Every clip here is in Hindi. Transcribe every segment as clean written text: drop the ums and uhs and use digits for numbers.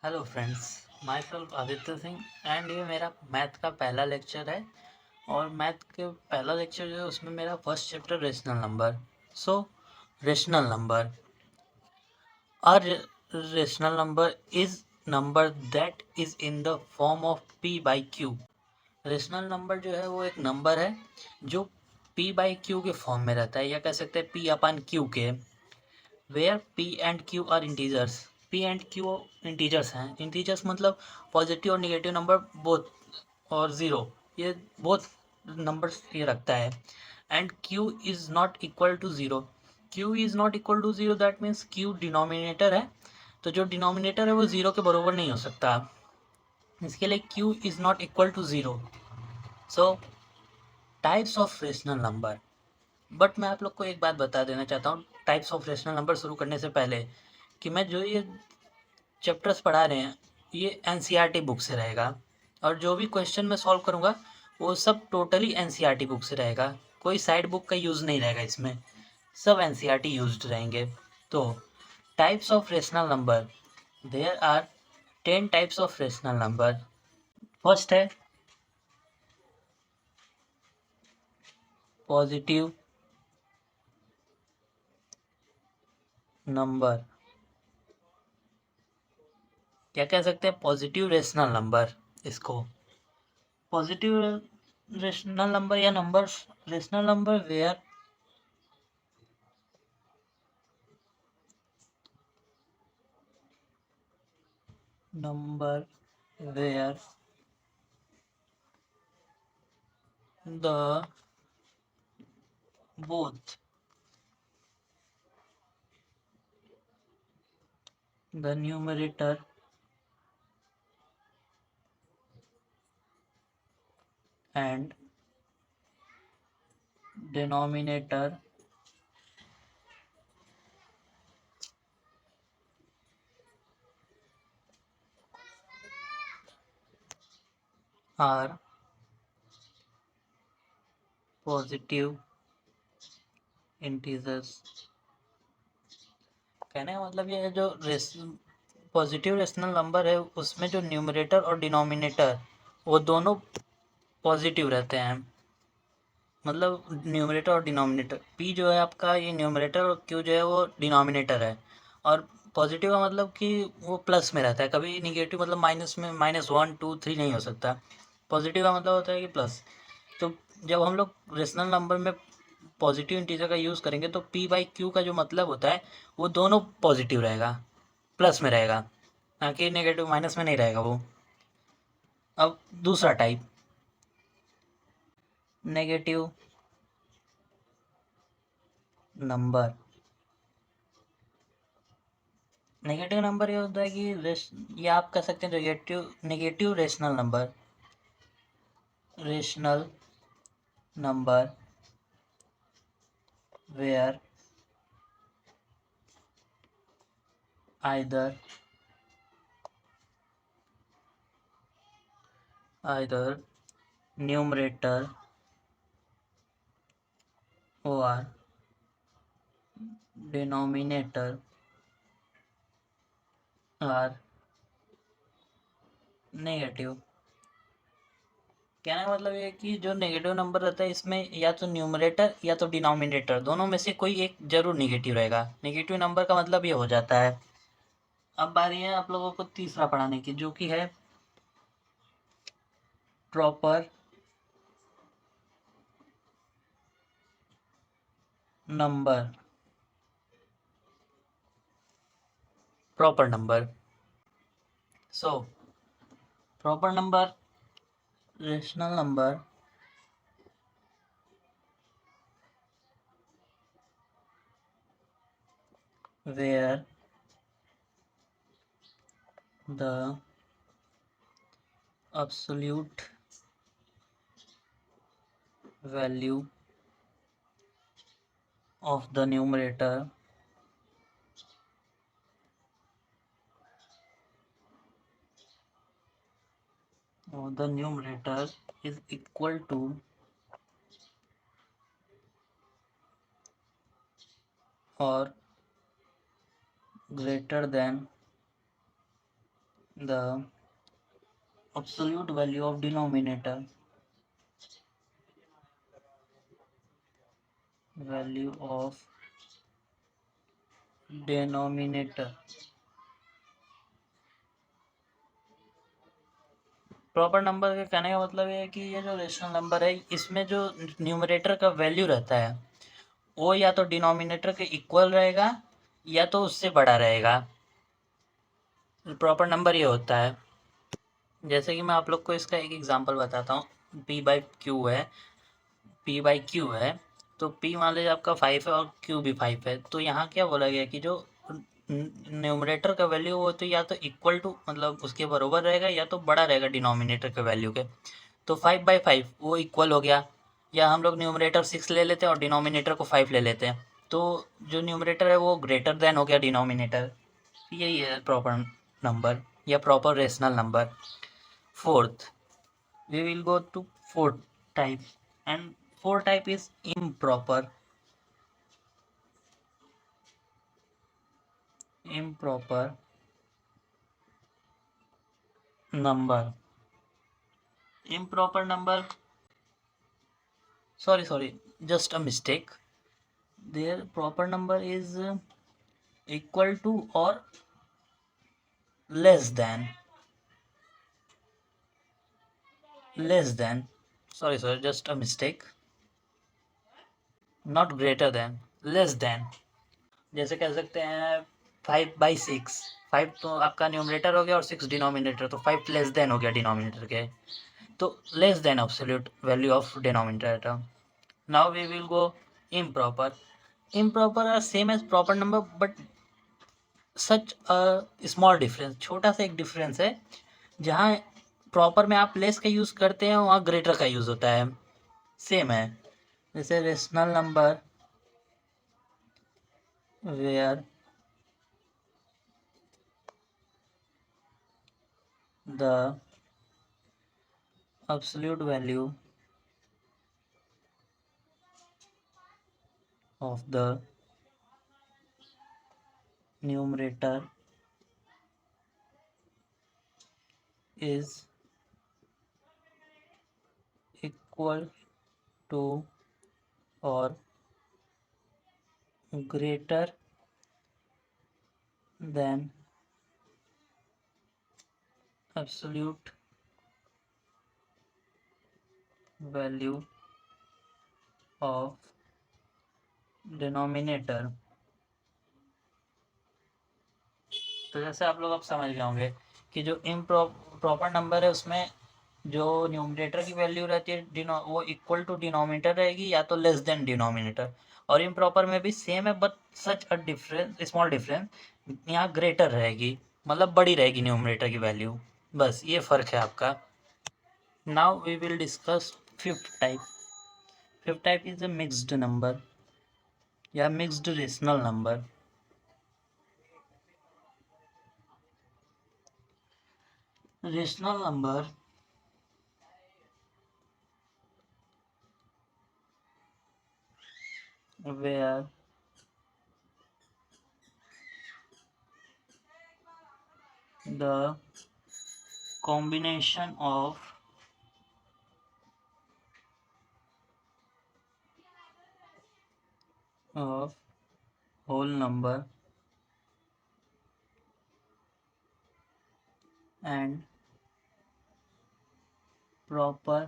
Hello friends, my self Aditya Singh and ये मेरा मैथ का पहला लेक्चर है। और मैथ के पहला लेक्चर जो है उसमें मेरा first chapter rational number. So rational number, a rational number is number that is in the form of P by Q. Rational number जो है वो एक नंबर है जो पी बाई क्यू के फॉर्म में रहता है, या कह सकते हैं पी अपन क्यू के। Where P and Q are integers. P and Q integers हैं। इंटीजर्स मतलब पॉजिटिव और निगेटिव नंबर बोथ, और ज़ीरो, ये बोथ नंबर्स ये रखता है। And Q is not equal to zero. Q is not equal to zero, that means Q denominator है, तो जो डिनोमिनेटर है वो ज़ीरो के बराबर नहीं हो सकता। इसके लिए Q is not equal to zero. So types of rational number. But मैं आप लोग को एक बात बता देना चाहता हूँ टाइप्स ऑफ रेशनल नंबर शुरू करने से पहले, कि मैं जो ये चैप्टर्स पढ़ा रहे हैं ये एनसीईआरटी बुक से रहेगा, और जो भी क्वेश्चन मैं सॉल्व करूँगा वो सब टोटली एनसीईआरटी बुक से रहेगा। कोई साइड बुक का यूज़ नहीं रहेगा इसमें, सब एनसीईआरटी यूज्ड रहेंगे। तो types of rational number, there are 10 types of rational number. First है पॉजिटिव नंबर, क्या कह सकते हैं, पॉजिटिव रेशनल नंबर। इसको पॉजिटिव रेशनल नंबर या number rational number where number where the both the numerator and denominator are positive integers। कहने का मतलब ये है जो पॉजिटिव रेशनल नंबर है उसमें जो न्यूमरेटर और डिनोमिनेटर वो दोनों पॉजिटिव रहते हैं। मतलब न्यूमरेटर और डिनोमिनेटर, पी जो है आपका ये न्यूमरेटर और क्यू जो है वो डिनोमिनेटर है। और पॉजिटिव का मतलब कि वो प्लस में रहता है, कभी निगेटिव मतलब माइनस में, -1 2 3 नहीं हो सकता। पॉजिटिव का मतलब होता है कि प्लस। तो जब हम लोग रेशनल नंबर में पॉजिटिव इंटीजर का यूज़ करेंगे तो पी बाई क्यू का जो मतलब होता है वो दोनों पॉजिटिव रहेगा, प्लस में रहेगा, ना कि नेगेटिव माइनस में नहीं रहेगा वो। अब दूसरा type, negative number. Negative number ये होता है कि ये आप कह सकते हैं negative negative rational number. Rational number where either either numerator और डिनोमिनेटर आर नेगेटिव। कहने का मतलब ये है कि जो नेगेटिव नंबर रहता है इसमें या तो न्यूमरेटर या तो डिनोमिनेटर दोनों में से कोई एक जरूर नेगेटिव रहेगा। नेगेटिव नंबर का मतलब ये हो जाता है। अब बारी है आप लोगों को तीसरा पढ़ाने की, जो कि है proper number. Proper number. So proper number, rational number where the absolute value of the numerator is equal to or greater than the absolute value of denominator, value of denominator. Proper number के कहने का मतलब ये है कि ये जो रेशनल नंबर है इसमें जो न्यूमरेटर का वैल्यू रहता है वो या तो डिनोमिनेटर के इक्वल रहेगा या तो उससे बड़ा रहेगा। प्रॉपर नंबर ये होता है। जैसे कि मैं आप लोग को इसका एक एग्जांपल बताता हूँ। p बाई क्यू है, p बाई क्यू है, तो p मान लीजिए आपका 5 है और q भी 5 है। तो यहाँ क्या बोला गया कि जो न्यूमरेटर का वैल्यू वो तो या तो इक्वल टू मतलब उसके बराबर रहेगा या तो बड़ा रहेगा डिनोमिनेटर के वैल्यू के। तो 5/5 वो इक्वल हो गया, या हम लोग न्यूमरेटर 6 ले लेते हैं और डिनोमिनेटर को 5 ले लेते हैं, तो जो न्यूमरेटर है वो ग्रेटर देन हो गया डिनोमिनेटर। यही है प्रॉपर नंबर या proper rational number. Fourth, we will go to fourth type, and fourth type is improper number. Improper number, sorry, just a mistake. Their proper number is equal to or less than, sorry, just a mistake, not greater than, less than। जैसे कह सकते हैं 5/6, 5 तो आपका न्यूमरेटर हो गया और 6 डिनोमिनेटर, तो 5 लेस देन हो गया डिनोमिनेटर के, तो less than absolute value of denominator. Now we will go improper. Improper are same as proper number but such a small difference, छोटा सा एक डिफरेंस है। जहाँ प्रॉपर में आप लेस का यूज करते हैं वहाँ ग्रेटर का यूज होता है, सेम है। जैसे rational number where the absolute value of the numerator is equal to or greater than absolute value of denominator। तो जैसे आप लोग अब समझ गए होंगे कि जो प्रॉपर नंबर है उसमें जो न्यूमरेटर की वैल्यू रहती है वो इक्वल टू डिनोमिनेटर रहेगी या तो लेस देन डिनोमिनेटर। और इम्प्रॉपर में भी सेम है but such a difference, small difference, यहाँ ग्रेटर रहेगी, मतलब बड़ी रहेगी न्यूमरेटर की वैल्यू। बस ये फ़र्क है आपका। Now we will discuss fifth type. Fifth type is a mixed number या mixed rational number. Rational number where the combination of whole number and proper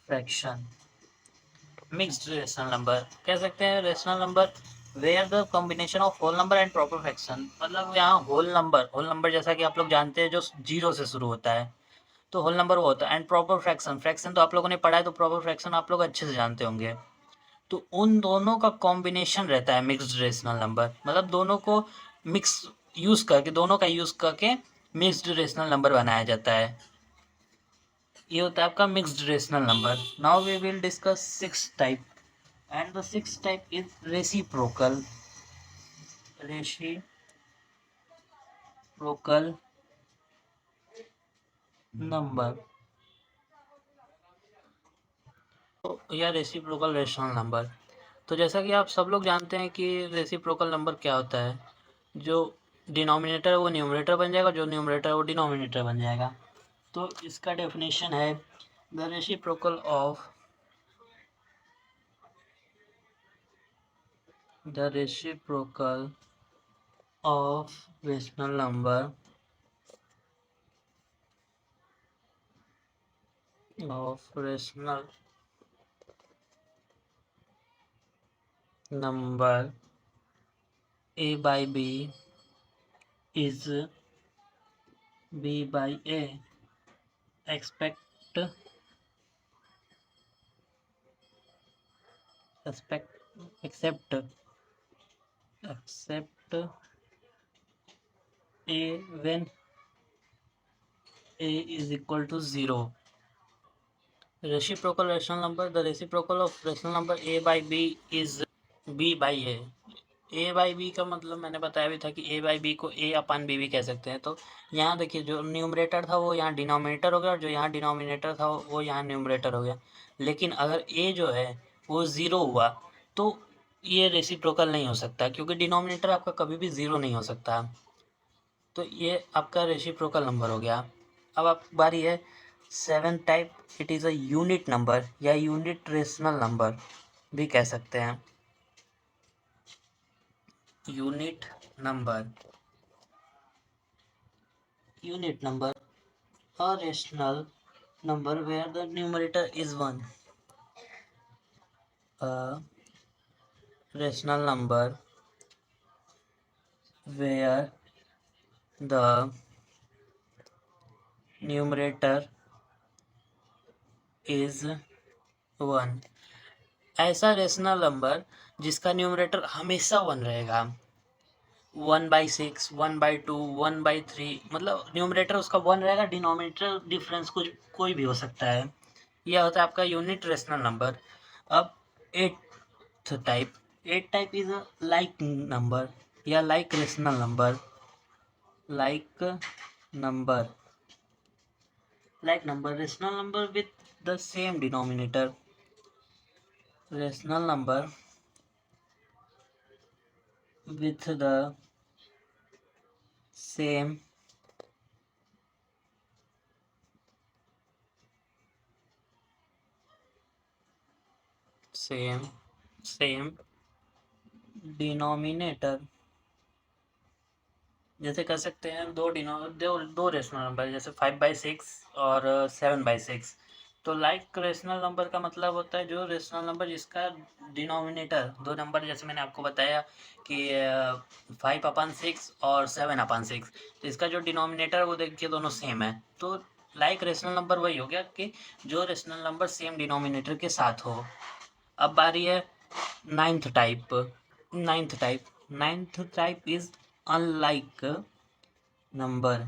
fraction। Mixed rational number कह सकते हैं। Rational number where the combination of whole number and proper fraction, मतलब यहाँ होल नंबर जैसा कि आप लोग जानते हैं जो जीरो से शुरू होता है, तो होल नंबर वो होता है। एंड प्रॉपर फ्रैक्शन तो आप लोगों ने पढ़ा है, तो प्रॉपर फ्रैक्शन आप लोग अच्छे से जानते होंगे। तो उन दोनों का कॉम्बिनेशन रहता है मिक्स्ड रेशनल नंबर, मतलब दोनों को मिक्स यूज करके, दोनों का यूज करके मिक्स्ड रेशनल नंबर बनाया जाता है। ये होता है आपका mixed rational number. Now we will discuss six type, and the six type is reciprocal. Reciprocal number या रेसिप्रोकल रेशनल नंबर। तो जैसा कि आप सब लोग जानते हैं कि रेसिप्रोकल नंबर क्या होता है। जो डिनोमिनेटर वो न्यूमरेटर बन जाएगा, जो न्यूमरेटर वो डिनोमिनेटर बन जाएगा। तो इसका डेफिनेशन है the reciprocal of rational number a by b is b by a except except a when a is equal to 0. Reciprocal rational number, the reciprocal of rational number a by b is b by a. A by B का मतलब मैंने बताया भी था कि ए बाई बी को ए अपन बी भी कह सकते हैं। तो यहाँ देखिए, जो न्यूमरेटर था वो यहाँ डिनोमिनेटर हो गया, और जो यहाँ डिनोमिनेटर था वो यहाँ न्यूमरेटर हो गया। लेकिन अगर ए जो है वो ज़ीरो हुआ तो ये रेसिप्रोकल नहीं हो सकता, क्योंकि डिनोमिनेटर आपका कभी भी ज़ीरो नहीं हो सकता। तो ये आपका रेसिप्रोकल नंबर हो गया। अब आप बारी है 7th type, it is a unit number या यूनिट रेशनल नंबर भी कह सकते हैं। Unit number a rational number where the numerator is 1. A rational number where the numerator is 1. ऐसा रेशनल नंबर जिसका न्यूमरेटर हमेशा 1 रहेगा। 1/6, 1/2, 1/3, मतलब न्यूमरेटर उसका 1 रहेगा, डिनोमिनेटर डिफरेंस कुछ कोई भी हो सकता है। यह होता है आपका यूनिट रेशनल नंबर। अब 8th type is a like number या like rational number. Like number rational number with the same denominator. Rational number with the same denominator. जैसे कर सकते हैं दो रेशनल नंबर, जैसे 5/6 और 7/6। तो लाइक रेशनल नंबर का मतलब होता है जो रेशनल नंबर जिसका डिनोमिनेटर, दो नंबर जैसे मैंने आपको बताया कि 5/6 और 7/6, तो इसका जो डिनोमिनेटर है वो देखिए दोनों सेम है। तो लाइक रेशनल नंबर वही हो गया कि जो रेशनल नंबर सेम डिनोमिनेटर के साथ हो। अब बारी है 9th type is unlike number.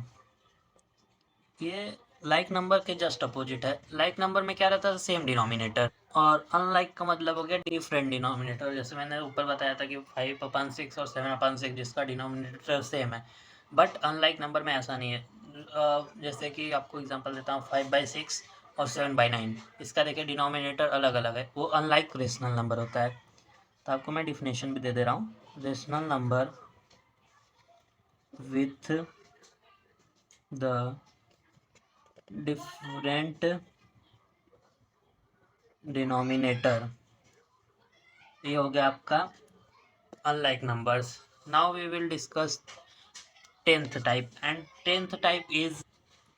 ये लाइक नंबर के जस्ट अपोजिट है। लाइक नंबर में क्या रहता है, सेम डिनोमिनेटर, और अनलाइक का मतलब हो गया डिफरेंट डिनोमिनेटर। जैसे मैंने ऊपर बताया था कि 5/6 और 7/6 जिसका डिनोमिनेटर सेम है, बट अनलाइक नंबर में ऐसा नहीं है। जैसे कि आपको एग्जांपल देता हूँ, 5/6 और 7/9, इसका देखिए डिनोमिनेटर अलग अलग है, वो अनलाइक रेशनल नंबर होता है। तो आपको मैं डिफिनेशन भी दे दे रहा हूँ। Rational number with the different denominator, ये हो गया आपका unlike numbers. Now we will discuss 10th type, and 10th type is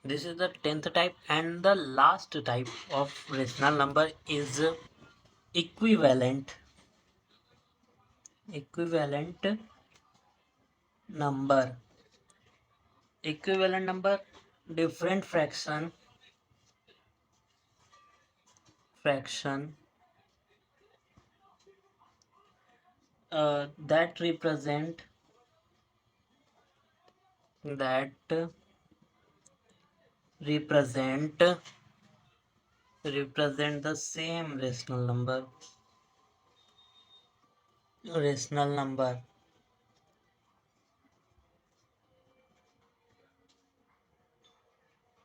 this is the 10th type, and the last type of rational number is equivalent number. Equivalent number, different fraction that represent the same rational number.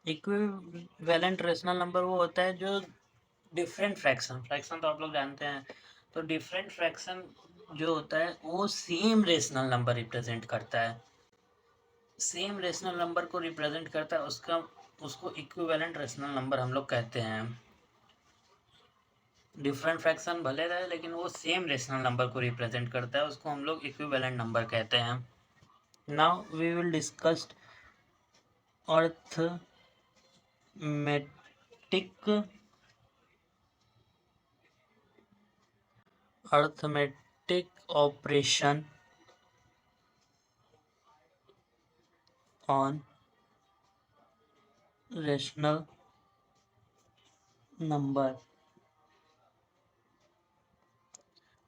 Equivalent rational number वो होता है जो डिफरेंट फ्रैक्शन तो आप लोग जानते हैं। तो डिफरेंट फ्रैक्शन जो होता है वो सेम रेशनल नंबर रिप्रेजेंट करता है। सेम रेशनल नंबर को रिप्रेजेंट करता है उसको इक्विवेलेंट रेशनल नंबर हम लोग कहते हैं। डिफरेंट फ्रैक्शन भले रहे लेकिन वो सेम रेशनल नंबर को रिप्रेजेंट करता है, उसको हम लोग इक्विवेलेंट नंबर कहते हैं। Now we will discuss arithmetic operation on rational number.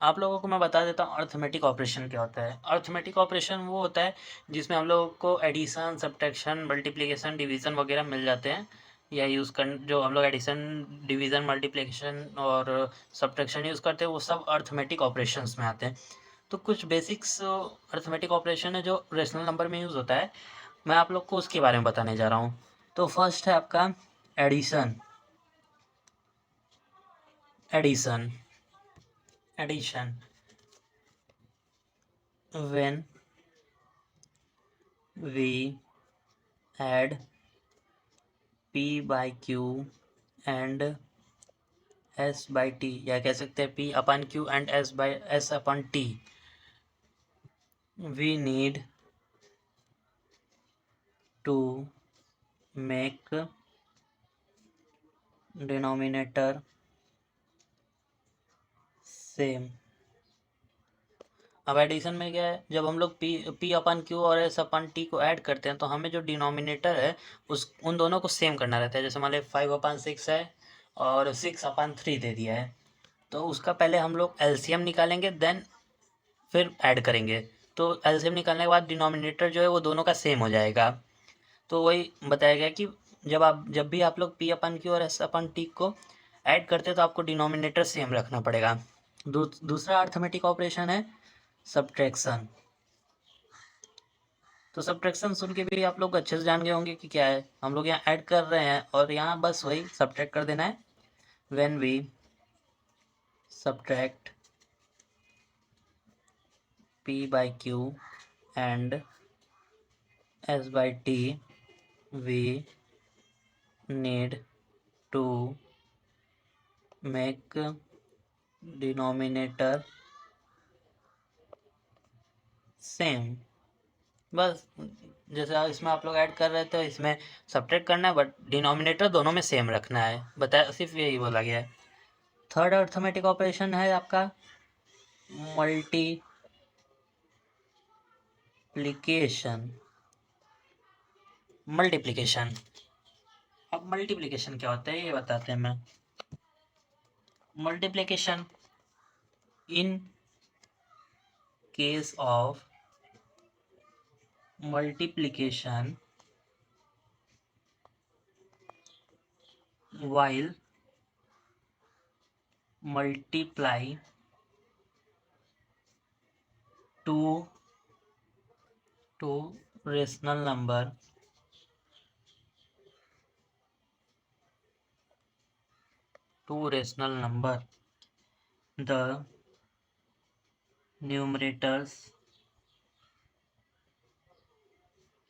आप लोगों को मैं बता देता हूँ अर्थमेटिक ऑपरेशन क्या होता है। अर्थमेटिक ऑपरेशन वो होता है जिसमें हम लोगों को एडिशन, सब्ट्रैक्शन, मल्टीप्लिकेशन, डिवीज़न वगैरह मिल जाते हैं, या यूज़ कर जो हम लोग एडिशन, डिवीज़न, मल्टीप्लिकेशन और सब्ट्रैक्शन यूज़ करते हैं वो सब अर्थमेटिक ऑपरेशंस में आते हैं। तो कुछ बेसिक्स अर्थमेटिक ऑपरेशन है जो रेशनल नंबर में यूज़ होता है, मैं आप लोग को उसके बारे में बताने जा रहा हूँ। तो फर्स्ट है आपका addition. Addition addition when we add p by q and s by t, या कह सकते हैं p upon q and s upon t, we need to make denominator same। अब एडिशन में क्या है, जब हम लोग p अपन q और s अपन t को ऐड करते हैं तो हमें जो डिनोमिनेटर है उन दोनों को सेम करना रहता है। जैसे मान लीजिए 5/6 है और 6/3 दे दिया है, तो उसका पहले हम लोग एलसीएम निकालेंगे, देन फिर ऐड करेंगे। तो एलसीएम निकालने के बाद डिनोमिनेटर जो है वो दोनों का सेम हो जाएगा। तो वही बताया गया कि जब भी आप लोग p अपन q और s अपन t को ऐड करते हैं तो आपको डिनोमिनेटर सेम रखना पड़ेगा। दूसरा अर्थमेटिक ऑपरेशन है सब्ट्रैक्शन। तो सब्ट्रैक्शन सुन के भी आप लोग अच्छे से जान गए होंगे कि क्या है। हम लोग यहाँ ऐड कर रहे हैं और यहाँ बस वही सब्ट्रैक्ट कर देना है। When we subtract p by q and s by t, we need to make denominator same। बस जैसे इसमें आप लोग ऐड कर रहे थे इसमें सब्ट्रैक्ट करना है, बट डिनोमिनेटर दोनों में सेम रखना है, बताया सिर्फ यही बोला गया है। थर्ड अर्थमेटिक ऑपरेशन है आपका मल्टीप्लिकेशन। मल्टीप्लिकेशन अब मल्टीप्लिकेशन क्या होता है ये बताते हैं मैं। Multiplication in case of multiplication while multiply two rational number, the numerators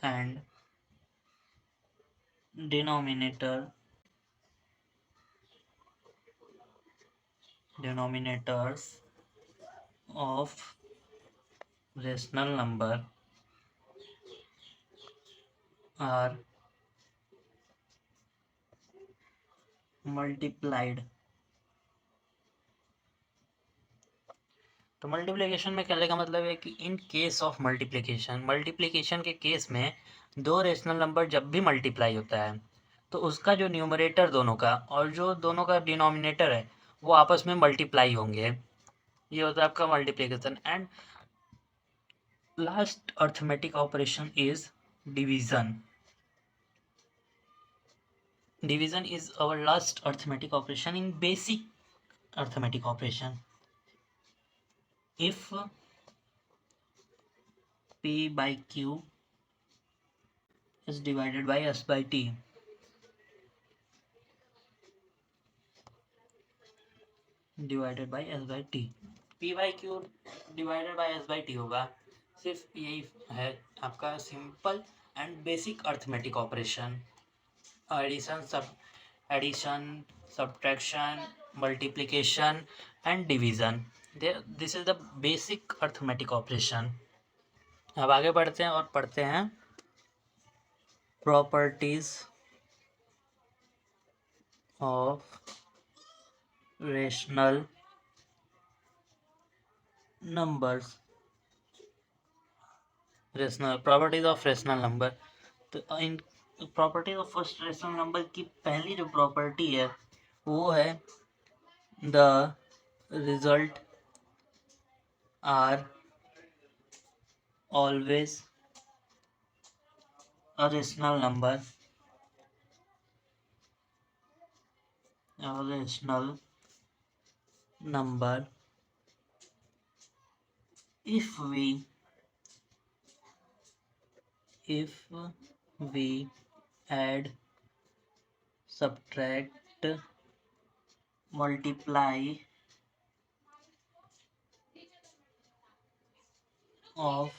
and denominators of rational number are multiplied। तो मल्टीप्लिकेशन में कहने का मतलब है कि इन केस ऑफ मल्टीप्लिकेशन के केस में दो रेशनल नंबर जब भी मल्टीप्लाई होता है तो उसका जो न्यूमरेटर दोनों का और जो दोनों का डिनोमिनेटर है वो आपस में मल्टीप्लाई होंगे। ये होता है आपका multiplication. And last arithmetic operation is division. Division is our last arithmetic operation in basic arithmetic operation. if p by q is divided by s by t, divided by S by T, P by Q divided by S by T होगा। सिर्फ यही है आपका simple and basic arithmetic operation, addition, subtraction, multiplication and division. This is the basic arithmetic operation. अब आगे बढ़ते हैं और पढ़ते हैं properties of rational numbers. Properties of rational number. तो इन properties of first rational number की पहली जो प्रॉपर्टी है वो है the result are always a rational number if we add, subtract, multiply of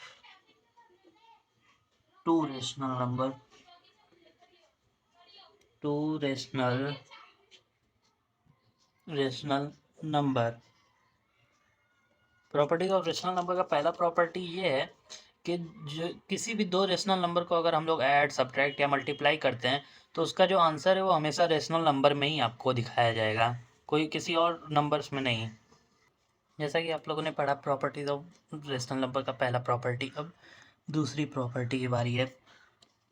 two rational number। Property of rational number का पहला प्रॉपर्टी ये है कि जो किसी भी दो रेशनल नंबर को अगर हम लोग ऐड, सब्ट्रैक्ट या मल्टीप्लाई करते हैं तो उसका जो आंसर है वो हमेशा रेशनल नंबर में ही आपको दिखाया जाएगा, कोई किसी और नंबर्स में नहीं। जैसा कि आप लोगों ने पढ़ा प्रॉपर्टीज ऑफ रेशनल नंबर का पहला प्रॉपर्टी। अब दूसरी प्रॉपर्टी की बारी है।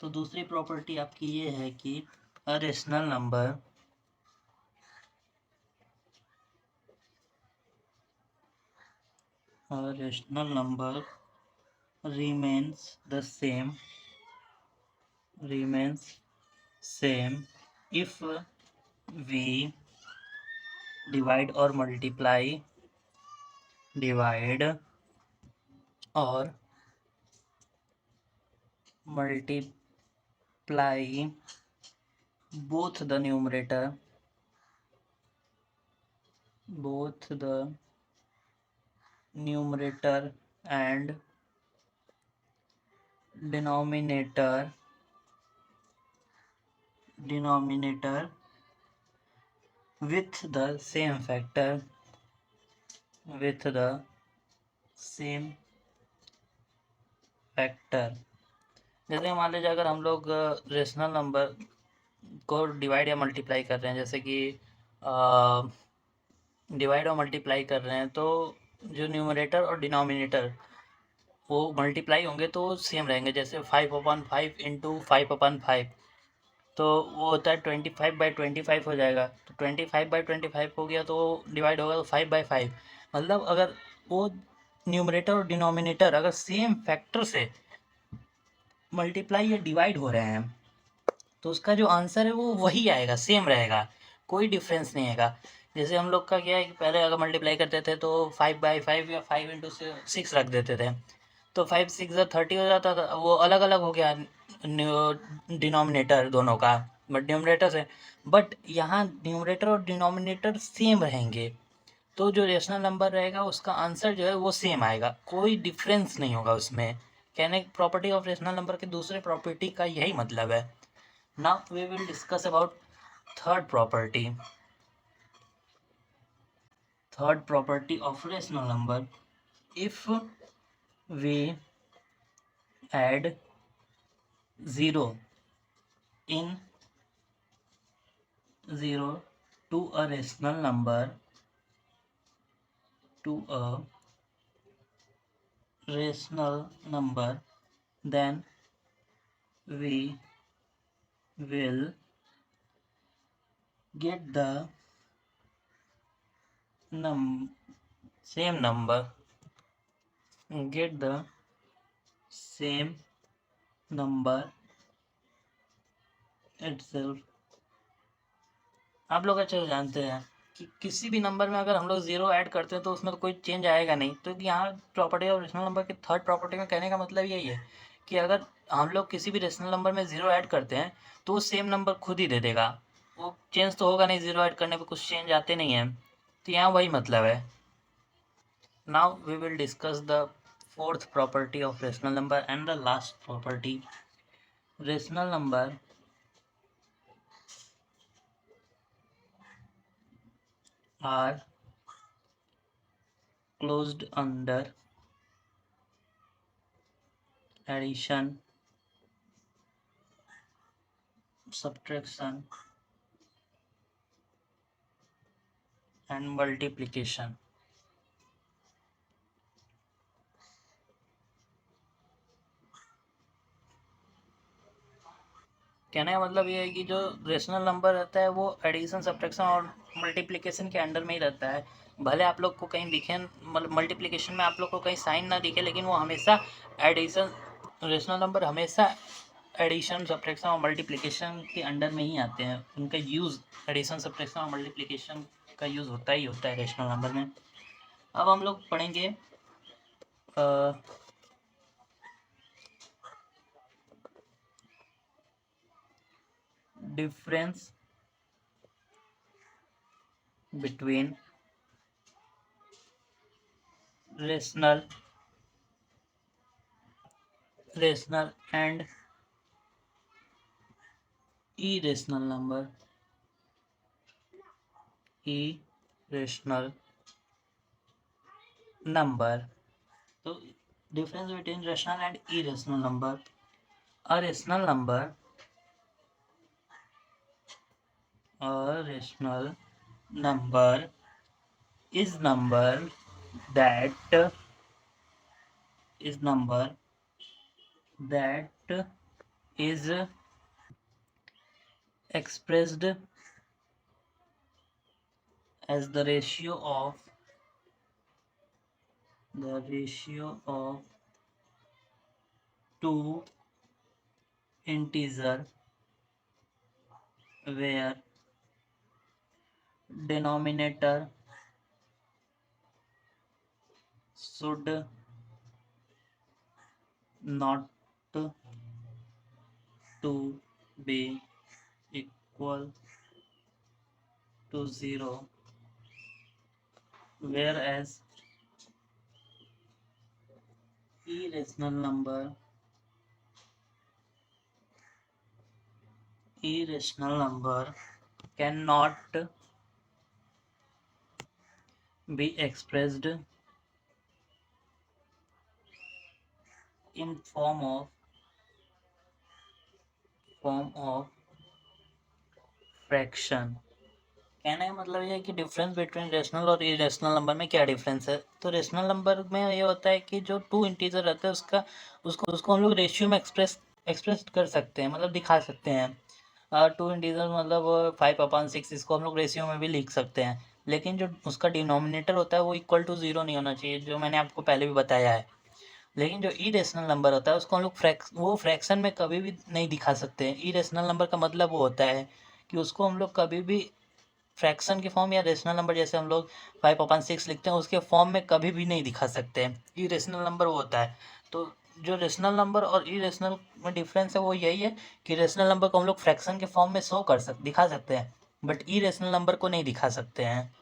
तो दूसरी प्रॉपर्टी आपकी ये है कि अ rational number remains same if we divide or multiply both the numerator and denominator with the same factor, जैसे मान लीजिए अगर हम लोग रेशनल नंबर को डिवाइड या मल्टीप्लाई कर रहे हैं, जैसे कि डिवाइड और मल्टीप्लाई कर रहे हैं, तो जो न्यूमरेटर और डिनोमिनेटर वो मल्टीप्लाई होंगे तो सेम रहेंगे। जैसे 5/5 इंटू 5/5 तो वो होता है 25/25 हो जाएगा। तो 25/25 हो गया तो डिवाइड होगा तो 5/5। मतलब अगर वो न्यूमरेटर और डिनोमिनेटर अगर सेम फैक्टर से मल्टीप्लाई या डिवाइड हो रहे हैं तो उसका जो आंसर है वो वही आएगा, सेम रहेगा, कोई डिफरेंस नहीं आएगा। जैसे हम लोग का क्या है कि पहले अगर मल्टीप्लाई करते थे तो 5/5 या 5 × 6 रख देते थे, तो 5×6 = 30 हो जाता था। वो अलग अलग हो गया डिनोमिनेटर दोनों का, बट न्यूमरेटर से। बट यहाँ न्यूमरेटर और डिनोमिनेटर सेम रहेंगे तो जो रेशनल नंबर रहेगा उसका आंसर जो है वो सेम आएगा, कोई डिफरेंस नहीं होगा उसमें। कहने प्रॉपर्टी ऑफ रेशनल नंबर के दूसरे प्रॉपर्टी का यही मतलब है। Now we will discuss about third property of rational number. If we add 0 to a rational number, then we will get the same number itself। आप लोग अच्छे से जानते हैं कि किसी भी नंबर में अगर हम लोग 0 ऐड करते हैं तो उसमें तो कोई चेंज आएगा नहीं। तो यहाँ प्रॉपर्टी ऑफ रेशनल नंबर की थर्ड प्रॉपर्टी में कहने का मतलब यही है कि अगर हम लोग किसी भी रेशनल नंबर में 0 ऐड करते हैं तो वो सेम नंबर खुद ही दे देगा, वो चेंज तो होगा नहीं, 0 ऐड करने पे कुछ चेंज आते नहीं हैं। तो यहाँ वही मतलब है। Now we will discuss the fourth property of rational number and the last property. Rational number are closed under addition, subtraction and multiplication. कहने का मतलब ये है कि जो रेशनल नंबर रहता है वो एडिशन, सब्ट्रैक्शन और मल्टीप्लिकेशन के अंडर में ही रहता है। भले आप लोग को कहीं दिखे, मल्टीप्लिकेशन में आप लोग को कहीं साइन ना दिखे, लेकिन वो हमेशा एडिशन, रेशनल नंबर हमेशा एडिशन, सब्ट्रैक्शन और मल्टीप्लिकेशन के अंडर में ही आते हैं। उनका यूज़ एडिशन, सब्ट्रैक्शन और मल्टीप्लिकेशन का यूज़ होता ही होता है रेशनल नंबर में। अब हम लोग पढ़ेंगे difference between rational and irrational number, irrational number. So difference between rational and irrational number. A rational number is number that is expressed as the ratio of two integer where denominator should not to be equal to 0, whereas irrational number cannot be expressed in form of fraction. कहने का मतलब ये है कि डिफरेंस बिटवीन रेशनल और इरेशनल नंबर में क्या डिफरेंस है। तो रेशनल नंबर में ये होता है कि जो टू इंटीजर रहता है उसको हम लोग रेशियो में एक्सप्रेस कर सकते हैं, मतलब दिखा सकते हैं। टू इंटीजर मतलब 5/6, इसको हम लोग रेशियो में भी लिख सकते हैं, लेकिन जो उसका डिनोमिनेटर होता है वो इक्वल टू 0 नहीं होना चाहिए, जो मैंने आपको पहले भी बताया है। लेकिन जो इरेशनल नंबर होता है उसको हम लोग फ्रैक्शन में कभी भी नहीं दिखा सकते हैं। इरेशनल नंबर का मतलब वो होता है कि उसको हम लोग कभी भी फ्रैक्शन के फॉर्म या रेशनल नंबर, जैसे हम लोग 5/6 लिखते हैं, उसके फॉर्म में कभी भी नहीं दिखा सकते हैं। इरेशनल नंबर वो होता है। तो जो रेशनल नंबर और इरेशनल में डिफरेंस है वो यही है कि रेशनल नंबर को हम लोग फ्रैक्शन के फॉर्म में दिखा सकते हैं, बट इरेशनल नंबर को नहीं दिखा सकते हैं।